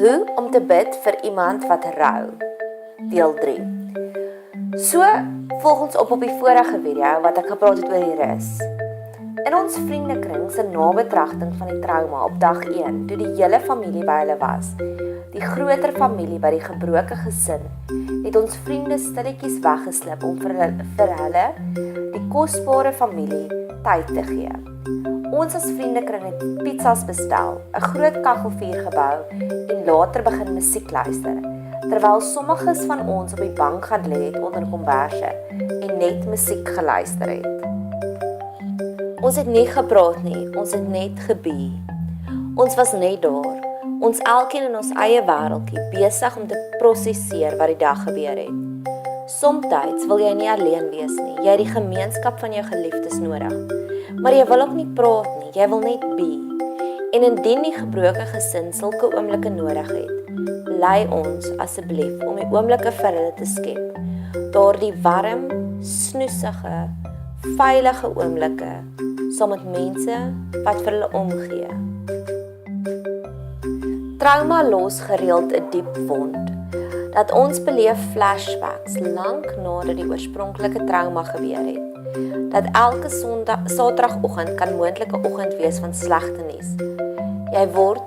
Hoe om te bid vir iemand wat rou, deel 3. So, volg ons op die vorige video wat ek gepraat het oor die rus. In ons vriendekring se nabetragting van die trauma op dag 1, toe die hele familie by hulle was, die groter familie by die gebroke gesin, het ons vriende stilletjies weggeslip om vir hulle die kosbare familie tyd te gee. Ons as vriendekring het pizzas bestel, 'n groot kaggelvuur gebou en later begin musiek luister, terwyl sommiges van ons op die bank gaan lê het onder komberse en net musiek geluister het. Ons het nie gepraat nie, ons het net gebee. Ons was net daar, ons elkeen in ons eie wêreldjie, besig om te prosesseer wat die dag gebeur het. Somtyds wil jy nie alleen wees nie, jy het die gemeenskap van jou geliefdes nodig. Maar jy wil ook nie praat nie, jy wil net be. En indien die gebroke gesin sulke oomblikke nodig het, lei ons asseblief om die oomblikke vir hulle te skep. Daardie warm, snoesige, veilige oomblikke, saam met mense wat vir hulle omgee. Trauma los gereeld 'n diep wond, dat ons beleef flashbacks lank nadat die oorspronklike trauma gebeur het. Dat elke Saterdagoggend kan moontlike oggend wees van slegtenis. Jy word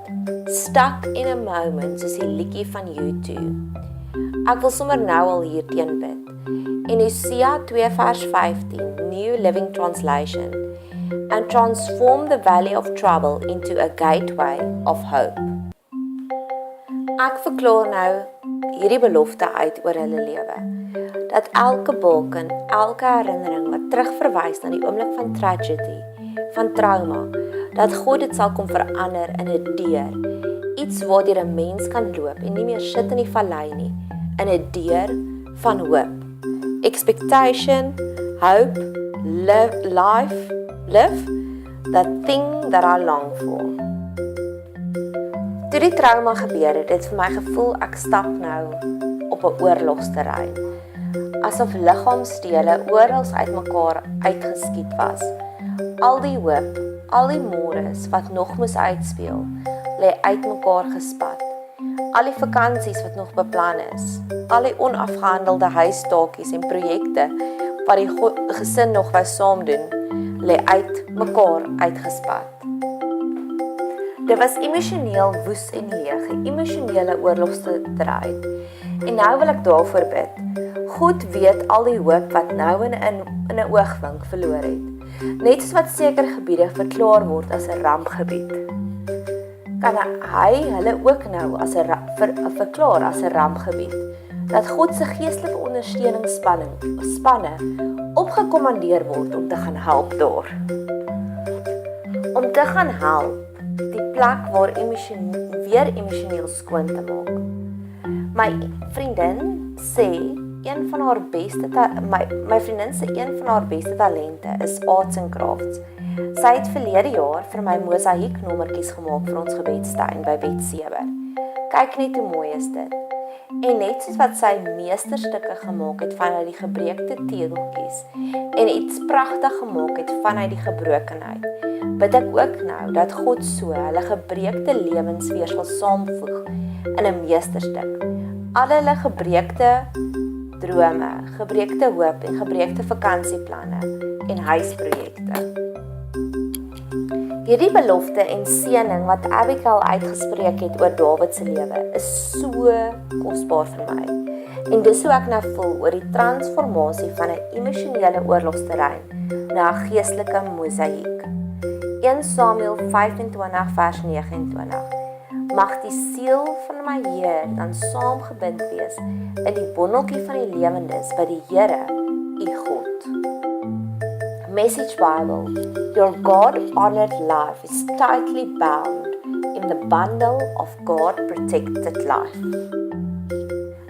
stuck in a moment soos die liedjie van U2. Ek wil sommer nou al hier teen bid. In Hosea 2 vers 15, New Living Translation, and transform the valley of trouble into a gateway of hope. Ek verklaar nou hierdie belofte uit oor hulle lewe. Dat elke baken, elke herinnering wat terugverwys na die oomblik van tragedy, van trauma, dat God dit sal kom verander in 'n deur, iets waardeur 'n mens kan loop en nie meer sit in die vallei nie, in 'n deur van hoop. Expectation, hope, live, that thing that I long for. Toe die trauma gebeur het, het vir my gevoel ek stap nou op 'n oorlogsterrein. Asof liggaamsdele oral uitmekaar uitgeskiet was. Al die hoop, al die môres wat nog moes uitspeel, lê uitmekaar gespat. Al die vakansies wat nog beplan is, al die onafgehandelde huistaakies en projekte wat die gesin nog wou saam doen, lê uitmekaar uitgespat. Dit was emosioneel woes en leeg, 'n emosionele oorlogsterrein. En nou wil ek daarvoor bid. God weet al die hoop wat nou in 'n oogwink verloor het. Net soos wat sekere gebiede verklaar word as 'n rampgebied, kan hy hulle ook nou as 'n verklaar as 'n rampgebied. Dat God se geestelike ondersteuningsspanne opgekommandeer word om te gaan help daar. Om te gaan help die plek waar weer emosioneel skoon te maak. My vriendin sê my vriendin se een van haar beste talente is arts and crafts. Sy het verlede jaar vir my mosaïeknommertjies gemaak vir ons gebedstuin by Bed 7. Kyk net hoe mooi is dit. En net soos wat sy meesterstukke gemaak het vanuit die gebreekte teeltjies en iets pragtig gemaak het vanuit die gebrokenheid, bid ek ook nou dat God so hulle gebreekte lewens weer sal saamvoeg in 'n meesterstuk. Al hulle gebreekte drome, gebreekte hoop en gebreekte vakansieplanne en huisprojekte. Hierdie belofte en seëning wat Abigail uitgespreek het oor Dawid se lewe is so kosbaar vir my. En dis hoe ek nou voel oor die transformasie van 'n emosionele oorlogsterrein na 'n geestelike mosaïek. 1 Samuel 25 vers 29. Mag die siel van my Heer dan saamgebind wees in die bondeltjie van die lewendes by die Here, u God. Message Bible. Your God-honored life is tightly bound in the bundle of God-protected life.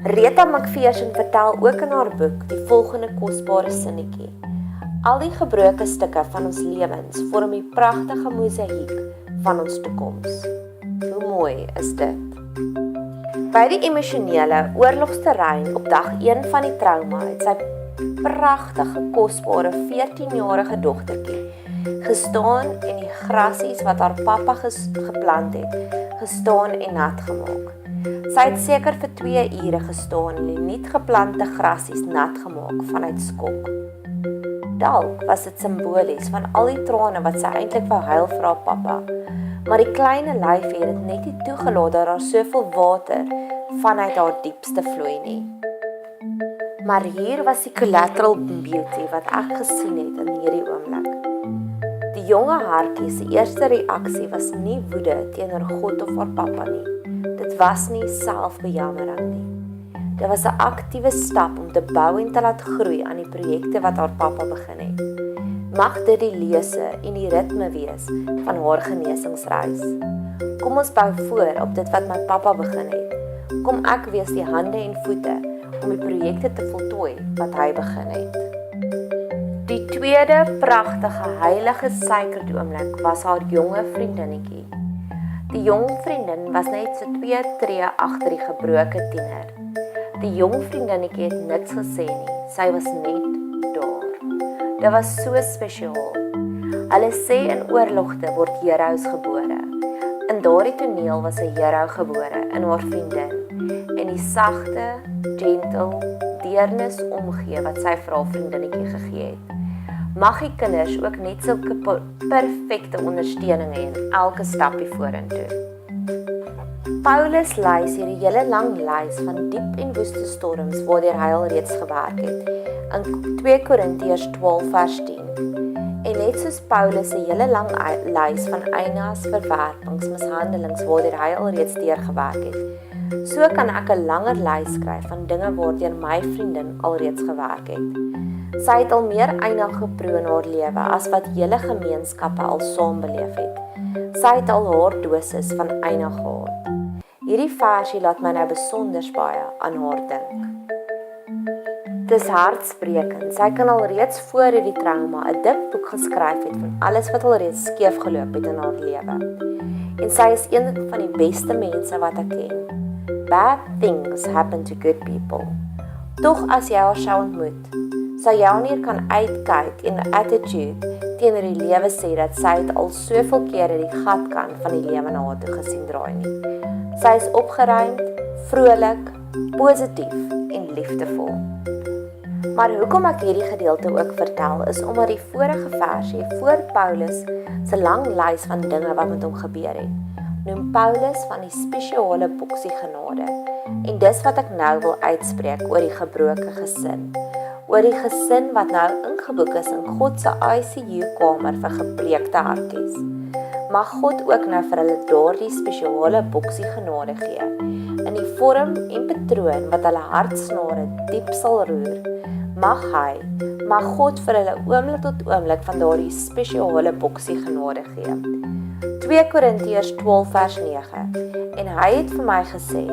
Rita McPherson vertel ook in haar boek die volgende kosbare sinnetjie. Al die gebroke stukke van ons lewens vorm die pragtige mosaïek van ons toekoms. Hoe mooi is dit? By die emosionele oorlogsterrein op dag 1 van die trauma het sy pragtige, kosbare 14-jarige dogtertjie gestaan en die grasies wat haar pappa geplant het, gestaan en nat gemaak. Sy het seker vir 2 ure gestaan en die nuut geplante grasies nat gemaak vanuit skok. Dalk was dit simbolies van al die trane wat sy eintlik wou huil vir haar pappa, maar die klein lyfie het dit net nie toegelaat dat daar soveel water vanuit haar diepste vloei nie. Maar hier was die collateral beauty wat ek gesien het in hierdie oomblik. Die jonge hartjie se eerste reaksie was nie woede teenoor God of haar pappa nie. Dit was nie selfbejammering nie. Dit was 'n aktiewe stap om te bou en te laat groei aan die projekte wat haar pappa begin het. Mag dit die lese en die ritme wees van haar genesingsreis. Kom ons bou voor op dit wat my pappa begin het. Kom ek wees die hande en voete om die projekte te voltooi wat hy begin het. Die tweede pragtige heilige sacred oomblik was haar jonge vriendinnetjie. Die jong vriendin was net so 2 tree agter die gebroke tiener. Die jong vriendinnetjie het niks gesê nie, sy was net daar. Dit was so spesiaal. Hulle sê in oorlogte word heroes gebore. In daardie toneel was 'n hero gebore in haar vriendin en die sagte, gentle, deernis omgee wat sy vir haar vriendinnetjie gegee het. Mag die kinders ook net sulke perfekte ondersteuning hê in elke stapie vorentoe. Paulus lys hierdie hele lang lys van diep en woeste storms waardeur hy al reeds gewerk het in 2 Korintiërs 12 vers 10. En net soos Paulus se hele lang lys van eienaars, verwerpings, mishandelings waardeur hy al reeds deurgewerk het, so kan ek 'n langer lys skryf van dinge waardeur my vriendin alreeds gewerk het. Sy het al meer eienaar geproe in haar lewe as wat hele gemeenskappe al saam beleef het. Sy het al haar dosis van eienaar gehad. Hierdie versie laat my nou besonder baie aan haar dink. Dis hartsprekend. Sy kan al reeds voor hierdie trauma 'n dik boek geskryf het van alles wat al reeds skeef geloop het in haar lewe. En sy is een van die beste mense wat ek ken. Bad things happen to good people. Tog as jy haar sou ontmoet, sou jy nie kan uitkyk en 'n attitude teenoor die lewe sê dat sy het al soveel kere die gatkant van die lewe na haar toe gesien draai nie. Sy is opgeruimd, vrolik, positief en liefdevol. Maar hoekom ek hierdie gedeelte ook vertel is omdat die vorige versie voor Paulus se lang lys van dinge wat met hom gebeur het, noem Paulus van die spesiale boksie genade. En dis wat ek nou wil uitspreek oor die gebroke gesin. Oor die gesin wat nou ingeboek is in God se ICU-kamer vir gebreekte hartjies. Mag God ook nou vir hulle daardie spesiale boksie genade gee, in die vorm en patroon wat hulle hartsnare diep sal roer. Mag God vir hulle oomblik tot oomblik van daardie spesiale boksie genade gee. 2 Korintiërs 12 vers 9. En hy het vir my gesê,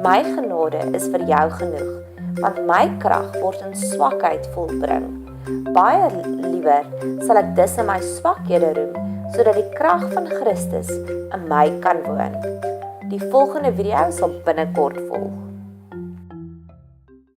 my genade is vir jou genoeg, want my krag word in swakheid volbring. Baie liewer sal ek dus in my swakhede roem, sodat die krag van Christus in my kan woon. Die volgende video sal binnekort volg.